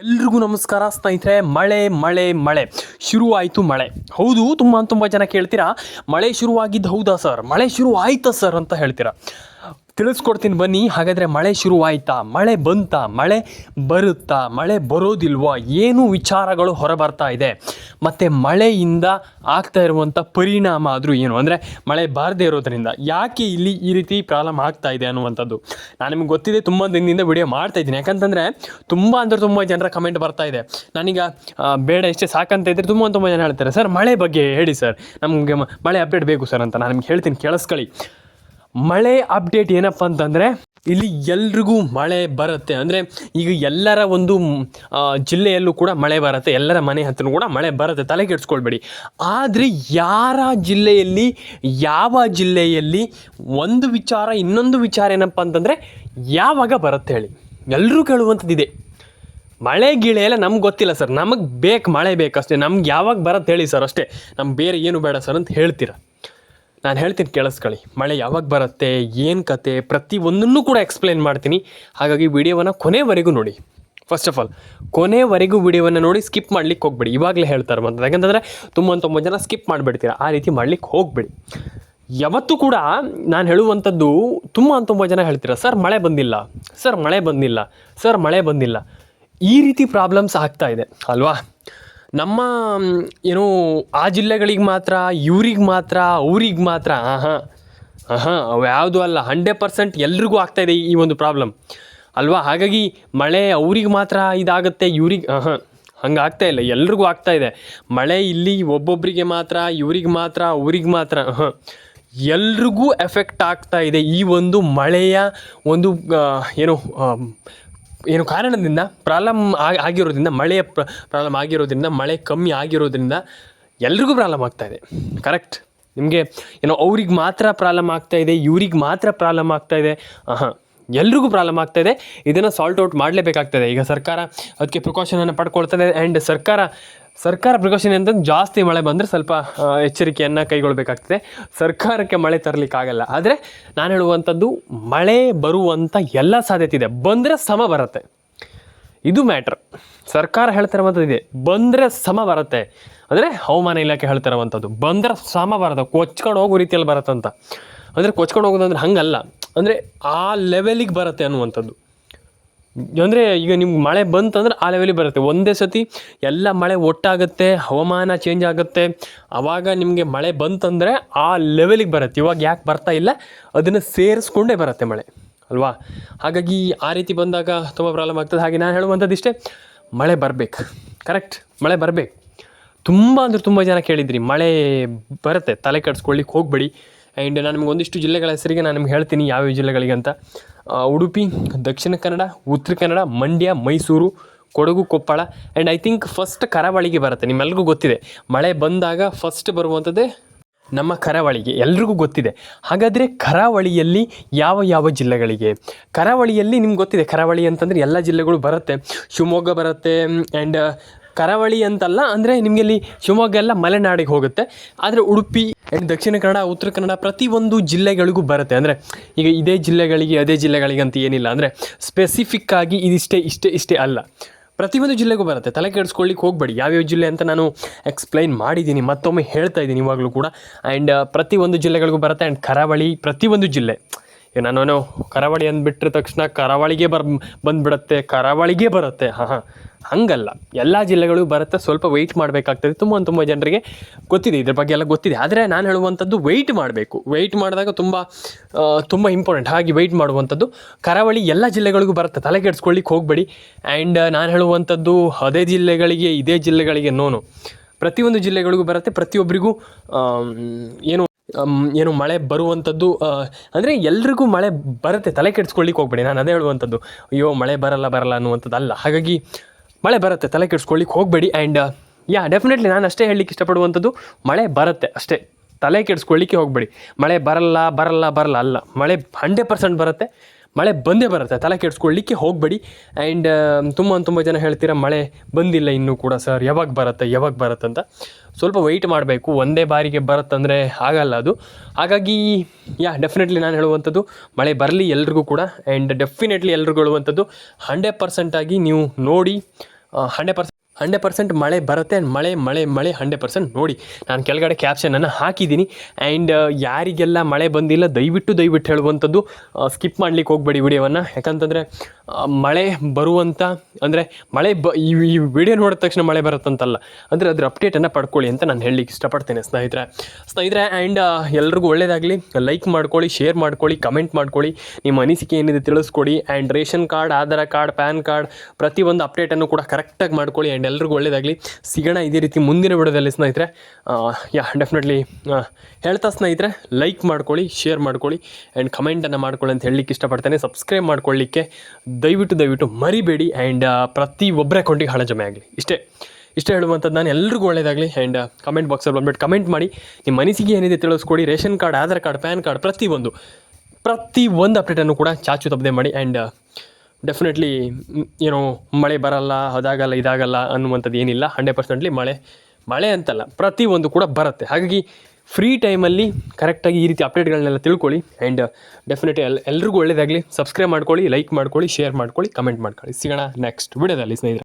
ಎಲ್ರಿಗೂ ನಮಸ್ಕಾರ ಸ್ನೇಹಿತರೆ. ಮಳೆ ಶುರುವಾಯಿತು. ಮಳೆ ಹೌದು, ತುಂಬ ಜನ ಕೇಳ್ತೀರಾ, ಮಳೆ ಶುರುವಾಗಿದ್ದು ಹೌದಾ ಸರ್, ಮಳೆ ಶುರು ಆಯ್ತಾ ಸರ್ ಅಂತ ಹೇಳ್ತೀರಾ. ತಿಳಿಸ್ಕೊಡ್ತೀನಿ ಬನ್ನಿ. ಹಾಗಾದರೆ ಮಳೆ ಶುರುವಾಯ್ತಾ, ಮಳೆ ಬಂತಾ, ಮಳೆ ಬರುತ್ತಾ, ಮಳೆ ಬರೋದಿಲ್ವಾ, ಏನು ವಿಚಾರಗಳು ಹೊರಬರ್ತಾ ಇದೆ, ಮತ್ತು ಮಳೆಯಿಂದ ಆಗ್ತಾ ಇರುವಂಥ ಪರಿಣಾಮ ಆದರೂ ಏನು, ಅಂದರೆ ಮಳೆ ಬಾರದೇ ಇರೋದ್ರಿಂದ ಯಾಕೆ ಇಲ್ಲಿ ಈ ರೀತಿ ಪ್ರಾಬ್ಲಮ್ ಆಗ್ತಾ ಇದೆ ಅನ್ನುವಂಥದ್ದು ನಾನು ನಿಮ್ಗೆ ಗೊತ್ತಿದೆ. ತುಂಬ ದಿನದಿಂದ ವಿಡಿಯೋ ಮಾಡ್ತಾಯಿದ್ದೀನಿ. ಯಾಕಂತಂದರೆ ತುಂಬ ಜನರ ಕಮೆಂಟ್ ಬರ್ತಾ ಇದೆ. ನಾನೀಗ ಬೇಡ ಇಷ್ಟೇ ಸಾಕಂತ ಇದ್ದರೆ ತುಂಬ ಜನ ಹೇಳ್ತಾರೆ, ಸರ್ ಮಳೆ ಬಗ್ಗೆ ಹೇಳಿ ಸರ್, ನಮಗೆ ಮಳೆ ಅಪ್ಡೇಟ್ ಬೇಕು ಸರ್ ಅಂತ. ನಾನು ನಿಮ್ಗೆ ಹೇಳ್ತೀನಿ, ಕೇಳಿಸ್ಕೊಳ್ಳಿ. ಮಳೆ ಅಪ್ಡೇಟ್ ಏನಪ್ಪ ಅಂತಂದರೆ, ಇಲ್ಲಿ ಎಲ್ರಿಗೂ ಮಳೆ ಬರುತ್ತೆ. ಅಂದರೆ ಈಗ ಎಲ್ಲರ ಒಂದು ಜಿಲ್ಲೆಯಲ್ಲೂ ಕೂಡ ಮಳೆ ಬರುತ್ತೆ, ಎಲ್ಲರ ಮನೆ ಹತ್ರ ಕೂಡ ಮಳೆ ಬರುತ್ತೆ, ತಲೆ ಕೆಡಿಸ್ಕೊಳ್ಬೇಡಿ. ಆದರೆ ಯಾವ ಜಿಲ್ಲೆಯಲ್ಲಿ ಒಂದು ವಿಚಾರ, ಇನ್ನೊಂದು ವಿಚಾರ ಏನಪ್ಪ ಅಂತಂದರೆ ಯಾವಾಗ ಬರುತ್ತೆ ಹೇಳಿ. ಎಲ್ಲರೂ ಕೇಳುವಂಥದ್ದಿದೆ. ಮಳೆ ಗಿಳೆ ಎಲ್ಲ ನಮ್ಗೆ ಗೊತ್ತಿಲ್ಲ ಸರ್, ನಮಗೆ ಮಳೆ ಬೇಕಷ್ಟೇ, ನಮ್ಗೆ ಯಾವಾಗ ಬರುತ್ತೆ ಹೇಳಿ ಸರ್ ಅಷ್ಟೇ, ನಮ್ಗೆ ಬೇರೆ ಏನು ಬೇಡ ಸರ್ ಅಂತ ಹೇಳ್ತೀರ. ನಾನು ಹೇಳ್ತೀನಿ, ಕೇಳಿಸ್ಕೊಳ್ಳಿ. ಮಳೆ ಯಾವಾಗ ಬರುತ್ತೆ, ಏನು ಕತೆ, ಪ್ರತಿಯೊಂದನ್ನು ಕೂಡ ಎಕ್ಸ್ಪ್ಲೇನ್ ಮಾಡ್ತೀನಿ. ಹಾಗಾಗಿ ವಿಡಿಯೋವನ್ನು ಕೊನೆವರೆಗೂ ನೋಡಿ. ಫಸ್ಟ್ ಆಫ್ ಆಲ್ ಕೊನೆವರೆಗೂ ವಿಡಿಯೋವನ್ನು ನೋಡಿ, ಸ್ಕಿಪ್ ಮಾಡ್ಲಿಕ್ಕೆ ಹೋಗ್ಬೇಡಿ. ಇವಾಗಲೇ ಹೇಳ್ತಾರೆ ಬಂತ, ಯಾಕಂತಂದರೆ ತುಂಬ ಜನ ಸ್ಕಿಪ್ ಮಾಡಿಬಿಡ್ತೀರ. ಆ ರೀತಿ ಮಾಡ್ಲಿಕ್ಕೆ ಹೋಗಬೇಡಿ. ಯಾವತ್ತೂ ಕೂಡ ನಾನು ಹೇಳುವಂಥದ್ದು, ತುಂಬ ಜನ ಹೇಳ್ತೀರ, ಸರ್ ಮಳೆ ಬಂದಿಲ್ಲ, ಸರ್ ಮಳೆ ಬಂದಿಲ್ಲ, ಸರ್ ಮಳೆ ಬಂದಿಲ್ಲ. ಈ ರೀತಿ ಪ್ರಾಬ್ಲಮ್ಸ್ ಆಗ್ತಾ ಇದೆ ಅಲ್ವಾ. ನಮ್ಮ ಏನು ಆ ಜಿಲ್ಲೆಗಳಿಗೆ ಮಾತ್ರ, ಇವ್ರಿಗೆ ಮಾತ್ರ, ಅವ್ರಿಗೆ ಮಾತ್ರ, ಅವು ಯಾವುದೂ ಅಲ್ಲ. 100% ಎಲ್ರಿಗೂ ಆಗ್ತಾಯಿದೆ ಈ ಒಂದು ಪ್ರಾಬ್ಲಮ್ ಅಲ್ವಾ. ಹಾಗಾಗಿ ಮಳೆ ಅವ್ರಿಗೆ ಮಾತ್ರ ಇದಾಗುತ್ತೆ, ಇವ್ರಿಗೆ ಹಂಗೆ ಆಗ್ತಾ ಇಲ್ಲ, ಎಲ್ರಿಗೂ ಆಗ್ತಾಯಿದೆ ಮಳೆ. ಇಲ್ಲಿ ಒಬ್ಬೊಬ್ಬರಿಗೆ ಮಾತ್ರ, ಇವ್ರಿಗೆ ಮಾತ್ರ, ಅವ್ರಿಗೆ ಮಾತ್ರ, ಎಲ್ರಿಗೂ ಎಫೆಕ್ಟ್ ಆಗ್ತಾ ಇದೆ ಈ ಒಂದು ಮಳೆಯ ಒಂದು ಏನು ಕಾರಣದಿಂದ, ಪ್ರಾಬ್ಲಮ್ ಆಗಿರೋದ್ರಿಂದ, ಮಳೆಯ ಪ್ರಾಬ್ಲಮ್ ಆಗಿರೋದ್ರಿಂದ, ಮಳೆ ಕಮ್ಮಿ ಆಗಿರೋದ್ರಿಂದ ಎಲ್ರಿಗೂ ಪ್ರಾಬ್ಲಮ್ ಆಗ್ತಾಯಿದೆ. ಕರೆಕ್ಟ್. ನಿಮಗೆ ಅವ್ರಿಗೆ ಮಾತ್ರ ಪ್ರಾಬ್ಲಮ್ ಆಗ್ತಾಯಿದೆ, ಇವ್ರಿಗೆ ಮಾತ್ರ ಪ್ರಾಬ್ಲಮ್ ಆಗ್ತಾಯಿದೆ, ಎಲ್ರಿಗೂ ಪ್ರಾಬ್ಲಮ್ ಆಗ್ತಾಯಿದೆ. ಇದನ್ನು ಸಾಲ್ಟ್ ಔಟ್ ಮಾಡಲೇಬೇಕಾಗ್ತದೆ. ಈಗ ಸರ್ಕಾರ ಅದಕ್ಕೆ ಪ್ರಿಕಾಷನನ್ನು ಪಡ್ಕೊಳ್ತದೆ. ಆ್ಯಂಡ್ ಸರ್ಕಾರ ಪ್ರಿಕಾಷನ್ ಅಂತಂದು ಜಾಸ್ತಿ ಮಳೆ ಬಂದರೆ ಸ್ವಲ್ಪ ಎಚ್ಚರಿಕೆಯನ್ನು ಕೈಗೊಳ್ಳಬೇಕಾಗ್ತದೆ. ಸರ್ಕಾರಕ್ಕೆ ಮಳೆ ತರಲಿಕ್ಕಾಗಲ್ಲ. ಆದರೆ ನಾನು ಹೇಳುವಂಥದ್ದು, ಮಳೆ ಬರುವಂಥ ಎಲ್ಲ ಸಾಧ್ಯತೆ ಇದೆ. ಬಂದರೆ ಸಮ ಬರುತ್ತೆ, ಇದು ಮ್ಯಾಟ್ರ್. ಸರ್ಕಾರ ಹೇಳ್ತಿರುವಂಥದ್ದು ಇದೆ, ಬಂದರೆ ಸಮ ಬರುತ್ತೆ. ಅಂದರೆ ಹವಾಮಾನ ಇಲಾಖೆ ಹೇಳ್ತಿರುವಂಥದ್ದು, ಬಂದರೆ ಸಮ ಬರುತ್ತೆ, ಕೊಚ್ಕೊಂಡು ಹೋಗೋ ರೀತಿಯಲ್ಲಿ ಬರುತ್ತಂತ. ಅಂದರೆ ಕೊಚ್ಕೊಂಡು ಹೋಗೋದಂದ್ರೆ ಹಂಗಲ್ಲ, ಅಂದರೆ ಆ ಲೆವೆಲಿಗೆ ಬರುತ್ತೆ ಅನ್ನುವಂಥದ್ದು. ಅಂದರೆ ಈಗ ನಿಮ್ಗೆ ಮಳೆ ಬಂತಂದ್ರೆ ಆ ಲೆವೆಲಿಗೆ ಬರುತ್ತೆ. ಒಂದೇ ಸತಿ ಎಲ್ಲ ಮಳೆ ಒಟ್ಟಾಗುತ್ತೆ, ಹವಾಮಾನ ಚೇಂಜ್ ಆಗುತ್ತೆ, ಆವಾಗ ನಿಮಗೆ ಮಳೆ ಬಂತಂದರೆ ಆ ಲೆವೆಲಿಗೆ ಬರುತ್ತೆ. ಇವಾಗ ಯಾಕೆ ಬರ್ತಾ ಇಲ್ಲ, ಅದನ್ನು ಸೇರಿಸ್ಕೊಂಡೇ ಬರುತ್ತೆ ಮಳೆ ಅಲ್ವಾ. ಹಾಗಾಗಿ ಆ ರೀತಿ ಬಂದಾಗ ತುಂಬ ಪ್ರಾಬ್ಲಮ್ ಆಗ್ತದೆ. ಹಾಗೆ ನಾನು ಹೇಳುವಂಥದ್ದು ಇಷ್ಟೇ, ಮಳೆ ಬರಬೇಕು. ಕರೆಕ್ಟ್, ಮಳೆ ಬರಬೇಕು. ತುಂಬ ಜನ ಕೇಳಿದ್ರಿ, ಮಳೆ ಬರುತ್ತೆ, ತಲೆ ಕೆಡಿಸ್ಕೊಳ್ಳಿಕ್ಕೆ ಹೋಗಬೇಡಿ. ಆ್ಯಂಡ್ ನಾನು ನಿಮ್ಗೆ ಒಂದಿಷ್ಟು ಜಿಲ್ಲೆಗಳ ಹೆಸರಿಗೆ ನಾನು ನಿಮ್ಗೆ ಹೇಳ್ತೀನಿ, ಯಾವ್ಯಾವ ಜಿಲ್ಲೆಗಳಿಗೆ ಅಂತ. Udupi, Dakshina Kannada, Uttara Kannada, Mandya, Mysuru, Kodagu, Koppal, and I think first ಕರಾವಳಿಗೆ ಬರುತ್ತೆ. ನಿಮ್ಮೆಲ್ರಿಗೂ ಗೊತ್ತಿದೆ, ಮಳೆ ಬಂದಾಗ ಫಸ್ಟ್ ಬರುವಂಥದ್ದೇ ನಮ್ಮ ಕರಾವಳಿಗೆ, ಎಲ್ರಿಗೂ ಗೊತ್ತಿದೆ. ಹಾಗಾದರೆ ಕರಾವಳಿಯಲ್ಲಿ ಯಾವ ಜಿಲ್ಲೆಗಳಿಗೆ, ಕರಾವಳಿಯಲ್ಲಿ ನಿಮ್ಗೆ ಗೊತ್ತಿದೆ, ಕರಾವಳಿ ಅಂತಂದರೆ ಎಲ್ಲ ಜಿಲ್ಲೆಗಳು ಬರುತ್ತೆ. ಶಿವಮೊಗ್ಗ ಬರುತ್ತೆ. ಆ್ಯಂಡ್ ಕರಾವಳಿ ಅಂತಲ್ಲ, ಅಂದರೆ ನಿಮಗೆ ಇಲ್ಲಿ ಶಿವಮೊಗ್ಗ ಎಲ್ಲ ಮಲೆನಾಡಿಗೆ ಹೋಗುತ್ತೆ. ಆದರೆ ಉಡುಪಿ ಆ್ಯಂಡ್ ದಕ್ಷಿಣ ಕನ್ನಡ, ಉತ್ತರ ಕನ್ನಡ ಪ್ರತಿಯೊಂದು ಜಿಲ್ಲೆಗಳಿಗೂ ಬರುತ್ತೆ. ಅಂದರೆ ಈಗ ಇದೇ ಜಿಲ್ಲೆಗಳಿಗೆ ಅದೇ ಜಿಲ್ಲೆಗಳಿಗೆ ಅಂತ ಏನಿಲ್ಲ, ಅಂದರೆ ಸ್ಪೆಸಿಫಿಕ್ಕಾಗಿ ಇಷ್ಟೇ ಅಲ್ಲ, ಪ್ರತಿಯೊಂದು ಜಿಲ್ಲೆಗೂ ಬರುತ್ತೆ. ತಲೆ ಕೆಡಿಸ್ಕೊಳ್ಳಿಕ್ಕೆ ಹೋಗಬೇಡಿ. ಯಾವ್ಯಾವ ಜಿಲ್ಲೆ ಅಂತ ನಾನು ಎಕ್ಸ್ಪ್ಲೈನ್ ಮಾಡಿದ್ದೀನಿ, ಮತ್ತೊಮ್ಮೆ ಹೇಳ್ತಾ ಇದ್ದೀನಿ ಇವಾಗಲೂ ಕೂಡ. ಆ್ಯಂಡ್ ಪ್ರತಿಯೊಂದು ಜಿಲ್ಲೆಗಳಿಗೂ ಬರುತ್ತೆ. ಆ್ಯಂಡ್ ಕರಾವಳಿ ಪ್ರತಿಯೊಂದು ಜಿಲ್ಲೆ, ನಾನು ಕರಾವಳಿ ಅಂದುಬಿಟ್ರೆ ತಕ್ಷಣ ಕರಾವಳಿಗೆ ಬಂದುಬಿಡುತ್ತೆ, ಕರಾವಳಿಗೆ ಬರುತ್ತೆ, ಹಂಗಲ್ಲ, ಎಲ್ಲ ಜಿಲ್ಲೆಗಳಿಗೂ ಬರುತ್ತೆ. ಸ್ವಲ್ಪ ವೆಯ್ಟ್ ಮಾಡಬೇಕಾಗ್ತದೆ. ತುಂಬ ಜನರಿಗೆ ಗೊತ್ತಿದೆ, ಇದ್ರ ಬಗ್ಗೆ ಎಲ್ಲ ಗೊತ್ತಿದೆ. ಆದರೆ ನಾನು ಹೇಳುವಂಥದ್ದು, ವೆಯ್ಟ್ ಮಾಡಬೇಕು. ವೆಯ್ಟ್ ಮಾಡಿದಾಗ ತುಂಬ ಇಂಪಾರ್ಟೆಂಟ್. ಹಾಗೆ ವೆಯ್ಟ್ ಮಾಡುವಂಥದ್ದು. ಕರಾವಳಿ ಎಲ್ಲ ಜಿಲ್ಲೆಗಳಿಗೂ ಬರುತ್ತೆ, ತಲೆ ಕೆಡಿಸ್ಕೊಳ್ಳಿಕ್ಕೆ ಹೋಗಬೇಡಿ. ಆ್ಯಂಡ್ ನಾನು ಹೇಳುವಂಥದ್ದು, ಅದೇ ಜಿಲ್ಲೆಗಳಿಗೆ ಇದೇ ಜಿಲ್ಲೆಗಳಿಗೆ ನೋನು, ಪ್ರತಿಯೊಂದು ಜಿಲ್ಲೆಗಳಿಗೂ ಬರುತ್ತೆ. ಪ್ರತಿಯೊಬ್ಬರಿಗೂ ಏನು ಮಳೆ ಬರುವಂಥದ್ದು, ಅಂದರೆ ಎಲ್ರಿಗೂ ಮಳೆ ಬರುತ್ತೆ, ತಲೆ ಕೆಡಿಸ್ಕೊಳ್ಳಿಕ್ಕೆ ಹೋಗಬೇಡಿ. ನಾನು ಅದೇ ಹೇಳುವಂಥದ್ದು, ಅಯ್ಯೋ ಮಳೆ ಬರಲ್ಲ ಅನ್ನುವಂಥದ್ದು ಅಲ್ಲ. ಹಾಗಾಗಿ ಮಳೆ ಬರುತ್ತೆ, ತಲೆ ಕೆಡಿಸ್ಕೊಳ್ಳಿಕ್ಕೆ ಹೋಗಬೇಡಿ. ಆ್ಯಂಡ್ ಡೆಫಿನೆಟ್ಲಿ ನಾನು ಅಷ್ಟೇ ಹೇಳಲಿಕ್ಕೆ ಇಷ್ಟಪಡುವಂಥದ್ದು, ಮಳೆ ಬರುತ್ತೆ ಅಷ್ಟೇ, ತಲೆ ಕೆಡಿಸ್ಕೊಳ್ಳಿಕ್ಕೆ ಹೋಗಬೇಡಿ. ಮಳೆ ಬರಲ್ಲ ಅಲ್ಲ, ಮಳೆ 100% ಬರುತ್ತೆ, ಮಳೆ ಬಂದೇ ಬರುತ್ತೆ, ತಲೆ ಕೆಡಿಸ್ಕೊಳ್ಳಿಕ್ಕೆ ಹೋಗಬೇಡಿ. ಆ್ಯಂಡ್ ತುಂಬ ಜನ ಹೇಳ್ತೀರ, ಮಳೆ ಬಂದಿಲ್ಲ ಇನ್ನೂ ಕೂಡ ಸರ್, ಯಾವಾಗ ಬರುತ್ತೆ ಅಂತ. ಸ್ವಲ್ಪ ವೆಯ್ಟ್ ಮಾಡಬೇಕು. ಒಂದೇ ಬಾರಿಗೆ ಬರುತ್ತಂದರೆ ಆಗಲ್ಲ ಅದು. ಹಾಗಾಗಿ ಡೆಫಿನೆಟ್ಲಿ ನಾನು ಹೇಳುವಂಥದ್ದು, ಮಳೆ ಬರಲಿ ಎಲ್ರಿಗೂ ಕೂಡ. ಆ್ಯಂಡ್ ಡೆಫಿನೆಟ್ಲಿ ಎಲ್ರಿಗೂ ಹೇಳುವಂಥದ್ದು, 100% ಆಗಿ ನೀವು ನೋಡಿ 100% ಮಳೆ ಬರುತ್ತೆ. ಆ್ಯಂಡ್ ಮಳೆ 100% ನೋಡಿ. ನಾನು ಕೆಳಗಡೆ ಕ್ಯಾಪ್ಷನನ್ನು ಹಾಕಿದ್ದೀನಿ. ಆ್ಯಂಡ್ ಯಾರಿಗೆಲ್ಲ ಮಳೆ ಬಂದಿಲ್ಲ ದಯವಿಟ್ಟು ಹೇಳುವಂಥದ್ದು, ಸ್ಕಿಪ್ ಮಾಡಲಿಕ್ಕೆ ಹೋಗಬೇಡಿ ವಿಡಿಯೋವನ್ನು. ಯಾಕಂತಂದರೆ ಮಳೆ ಬರುವಂಥ ಅಂದರೆ ಮಳೆ ಈ ವಿಡಿಯೋ ನೋಡಿದ ತಕ್ಷಣ ಮಳೆ ಬರುತ್ತಂತಲ್ಲ, ಅಂದರೆ ಅದ್ರ ಅಪ್ಡೇಟನ್ನು ಪಡ್ಕೊಳ್ಳಿ ಅಂತ ನಾನು ಹೇಳಲಿಕ್ಕೆ ಇಷ್ಟಪಡ್ತೇನೆ ಸ್ನೇಹಿತರೆ. ಆ್ಯಂಡ್ ಎಲ್ರಿಗೂ ಒಳ್ಳೆಯದಾಗಲಿ. ಲೈಕ್ ಮಾಡ್ಕೊಳ್ಳಿ, ಶೇರ್ ಮಾಡ್ಕೊಳ್ಳಿ, ಕಮೆಂಟ್ ಮಾಡ್ಕೊಳ್ಳಿ, ನಿಮ್ಮ ಅನಿಸಿಕೆ ಏನಿದೆ ತಿಳಿಸ್ಕೊಡಿ. And ration card, Aadhaar card, PAN card ಪ್ರತಿಯೊಂದು ಅಪ್ಡೇಟನ್ನು ಕೂಡ ಕರೆಕ್ಟಾಗಿ ಮಾಡ್ಕೊಳ್ಳಿ. ಆ್ಯಂಡ್ ಎಲ್ರಿಗೂ ಒಳ್ಳೆಯದಾಗಲಿ. ಸಿಗೋಣ ಇದೇ ರೀತಿ ಮುಂದಿನ ವಿಡಿಯೋದಲ್ಲಿ ಸ್ನೇಹಿತರೆ. ಡೆಫಿನೆಟ್ಲಿ ಹೇಳ್ತಾ ಸ್ನೇಹಿತರೆ, ಲೈಕ್ ಮಾಡ್ಕೊಳ್ಳಿ, ಶೇರ್ ಮಾಡ್ಕೊಳ್ಳಿ ಆ್ಯಂಡ್ ಕಮೆಂಟನ್ನು ಮಾಡ್ಕೊಳ್ಳಿ ಅಂತ ಹೇಳಲಿಕ್ಕೆ ಇಷ್ಟಪಡ್ತೇನೆ. ಸಬ್ಸ್ಕ್ರೈಬ್ ಮಾಡ್ಕೊಳ್ಳಿಕ್ಕೆ ದಯವಿಟ್ಟು ಮರಿಬೇಡಿ. ಆ್ಯಂಡ್ ಪ್ರತಿಯೊಬ್ಬರ ಅಕೌಂಟಿಗೆ ಹಣ ಜಮೆ ಆಗಲಿ. ಇಷ್ಟೇ ಹೇಳುವಂಥದ್ದು. ನಾನು ಎಲ್ರಿಗೂ ಒಳ್ಳೆಯದಾಗಲಿ. ಆ್ಯಂಡ್ ಕಮೆಂಟ್ ಬಾಕ್ಸಲ್ಲಿ ಬಂದ್ಬಿಟ್ಟು ಕಮೆಂಟ್ ಮಾಡಿ, ನಿಮ್ಮ ಅನಿಸಿಕೆ ಏನಿದೆ ತಿಳಿಸ್ಕೊಡಿ. Ration card, Aadhaar card, PAN card ಪ್ರತಿಯೊಂದು ಅಪ್ಡೇಟನ್ನು ಕೂಡ ಚಾಚು ತಪ್ಪದೆ ಮಾಡಿ. ಆ್ಯಂಡ್ ಡೆಫಿನೆಟ್ಲಿ ಮಳೆ ಬರಲ್ಲ, ಅದಾಗಲ್ಲ, ಇದಾಗಲ್ಲ ಅನ್ನುವಂಥದ್ದು ಏನಿಲ್ಲ. 100% ಮಳೆ ಅಂತಲ್ಲ, ಪ್ರತಿಯೊಂದು ಕೂಡ ಬರುತ್ತೆ. ಹಾಗಾಗಿ ಫ್ರೀ ಟೈಮಲ್ಲಿ ಕರೆಕ್ಟಾಗಿ ಈ ರೀತಿ ಅಪ್ಡೇಟ್ಗಳನ್ನೆಲ್ಲ ತಿಳ್ಕೊಳ್ಳಿ. ಆ್ಯಂಡ್ ಡೆಫಿನೆಟ್ಲಿ ಎಲ್ರಿಗೂ ಒಳ್ಳೆಯದಾಗಲಿ. ಸಬ್ಸ್ಕ್ರೈಬ್ ಮಾಡ್ಕೊಳ್ಳಿ, ಲೈಕ್ ಮಾಡ್ಕೊಳ್ಳಿ, ಶೇರ್ ಮಾಡ್ಕೊಳ್ಳಿ, ಕಮೆಂಟ್ ಮಾಡ್ಕೊಳ್ಳಿ. ಸಿಗೋಣ ನೆಕ್ಸ್ಟ್ ವಿಡಿಯೋದಲ್ಲಿ ಸ್ನೇಹಿತರೆ.